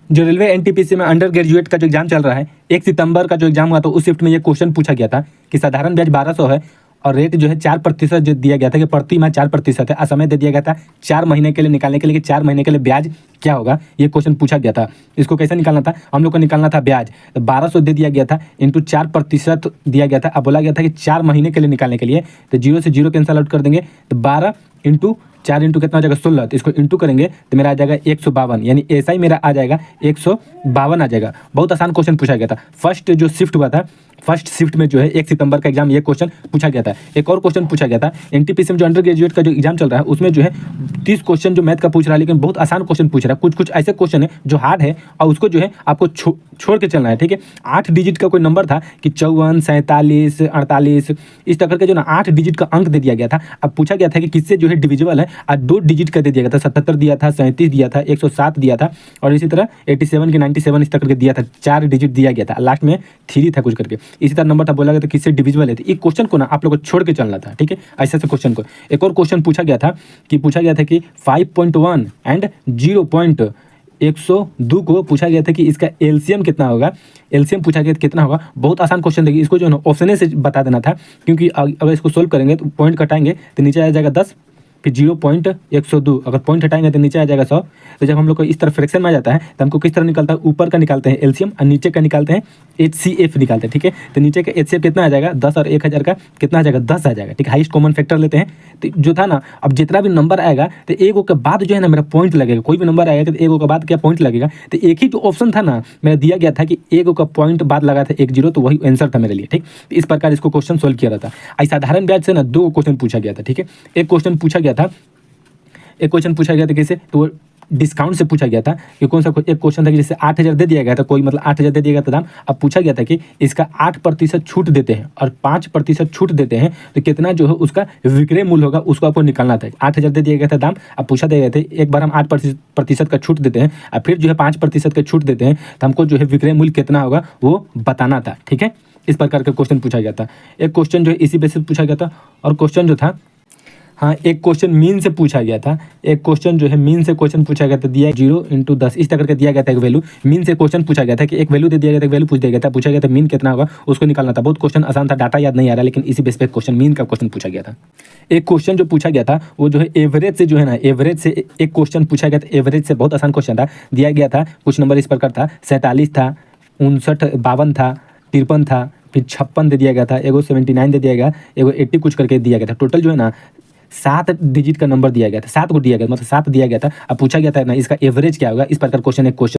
जो railway NTPC में under graduate का जो एग्जाम चल रहा है, 1 सितंबर का जो एग्जाम हुआ था उस शिफ्ट में ये क्वेश्चन पूछा गया था कि साधारण ब्याज 1200 है और रेट जो है 4% जो दिया गया था कि प्रति माह 4% है। समय दे दिया गया था 4 महीने के लिए निकालने के लिए कि 4 महीने के लिए ब्याज क्या होगा, ये क्वेश्चन पूछा गया था। इसको कैसे निकालना था, हम लोग को निकालना था ब्याज, तो 1200 दे दिया गया था इंटू 4% दिया गया था। अब बोला गया था कि 4 महीने के लिए निकालने के लिए, तो 0 से 0 कैंसल आउट कर देंगे, तो 12 इंटू 4 इंटू कितना हो जाएगा 16, तो इसको इंटू करेंगे तो मेरा आ जाएगा 152, यानी ऐसा ही मेरा आ जाएगा 152 आ जाएगा। बहुत आसान क्वेश्चन पूछा गया था। फर्स्ट जो शिफ्ट हुआ था, फर्स्ट शिफ्ट में जो है 1 सितंबर का एग्जाम ये क्वेश्चन पूछा गया था। एक और क्वेश्चन पूछा गया था एनटीपीसी में जो अंडर ग्रेजुएट का जो एग्जाम चल रहा है उसमें जो है 30 क्वेश्चन जो मैथ का पूछ रहा है, लेकिन बहुत आसान क्वेश्चन पूछ रहा है। कुछ कुछ ऐसे क्वेश्चन है जो हार्ड है और उसको जो है आपको छोड़ के चलना है, ठीक है। 8 डिजिट का कोई नंबर था कि 54, 47, 48, इस तरह के जो ना 8 डिजिट का अंक दे दिया गया था। अब पूछा गया था कि किससे जो है डिविजिबल है, और 2 डिजिट का दे दिया गया था, 77 दिया था, 37 दिया था, 107 दिया था और इसी तरह 87 के 97 इस तरह करके दिया था। 4 डिजिट दिया गया था, लास्ट में 3 था कुछ करके, इसी तरह नंबर था। बोला गया था किससे डिविजिबल है, तो ये क्वेश्चन को ना आप लोग को छोड़ के चलना था, ठीक है। ऐसे से क्वेश्चन को एक और क्वेश्चन पूछा गया था कि 5.1 एंड 0.102 को पूछा गया था कि इसका एलसीएम कितना होगा। एलसीएम पूछा गया कितना होगा, बहुत आसान क्वेश्चन देखिए। इसको जो है ऑप्शन से बता देना था, क्योंकि अगर इसको सोल्व करेंगे तो पॉइंट कटाएंगे तो नीचे आ जाएगा 10, फिर 0.102, अगर पॉइंट हटाएंगे तो नीचे आ जाएगा 100। तो जब हम लोग को इस तरह फ्रैक्शन में आ जाता है तो हमको किस तरह निकलता है, ऊपर का निकालते हैं एलसीएम और नीचे का निकालते हैं एचसीएफ निकालते हैं, ठीक है। तो नीचे का एचसीएफ कितना आ जाएगा 10 और 1000 का कितना आ जाएगा 10 आ जाएगा, ठीक है। हाईएस्ट कॉमन फैक्टर लेते हैं, तो जो था ना, अब जितना भी नंबर आएगा तो एक के बाद जो है ना मेरा पॉइंट लगेगा। कोई भी नंबर आएगा तो एक के बाद क्या पॉइंट लगेगा, तो एक ही जो ऑप्शन था ना मेरा दिया गया था कि एक का पॉइंट बाद लगा था 10, तो वही आंसर था मेरे लिए, ठीक। इस प्रकार इसको क्वेश्चन सोल्व किया था। ऐसा साधारण ब्याज से ना 2 क्वेश्चन पूछा गया था, ठीक है। एक क्वेश्चन पूछा गया था कैसे, तो डिस्काउंट से पूछा गया था कि कौन सा। एक क्वेश्चन था कि जैसे 8000 दे दिया गया था, कोई मतलब 8000 दे दिया गया था दाम। अब पूछा गया था कि इसका 8% छूट देते हैं और 5% छूट देते हैं, तो कितना जो है उसका विक्रय मूल्य होगा, उसको आपको निकालना था। 8000 दे दिया गया था दाम, अब पूछा गया था एक बार हम 8% का छूट देते हैं और फिर जो है 5% का छूट देते हैं, तो हमको जो है विक्रय मूल्य कितना होगा वो बताना था, ठीक है। इस प्रकार का क्वेश्चन पूछा गया था। एक क्वेश्चन जो है इसी बेसिस पूछा गया था। और क्वेश्चन जो था, हाँ, एक क्वेश्चन मीन से पूछा गया था। एक क्वेश्चन जो है मीन से क्वेश्चन पूछा गया था, दिया 0 × 10 इस तरह करके दिया गया था एक वैल्यू। मीन से क्वेश्चन पूछा गया था कि एक वैल्यू दे दिया गया था, एक वैल्यू पूछ दिया गया था, पूछा गया था मीन कितना होगा उसको निकालना था। बहुत क्वेश्चन आसान था, डाटा याद नहीं आ रहा, लेकिन इसी बेस पे क्वेश्चन मीन का क्वेश्चन पूछा गया था। एक क्वेश्चन जो पूछा गया था वो जो है एवरेज से जो है ना, एवरेज से एक क्वेश्चन पूछा गया था। एवरेज से बहुत आसान क्वेश्चन था, दिया गया था कुछ नंबर इस प्रकार था, 47 था, 59, 52 था, 53 था, फिर 56 दे दिया गया था, एगो 79 दे दिया गया, एगो 80 कुछ करके दिया गया था। टोटल जो है ना 7 डिजिट का नंबर दिया गया था, 7 को दिया गया, मतलब 7 दिया गया था। अब पूछा गया था ना इसका एवरेज क्या होगा। इस प्रकार क्वेश्चन एक क्वेश्चन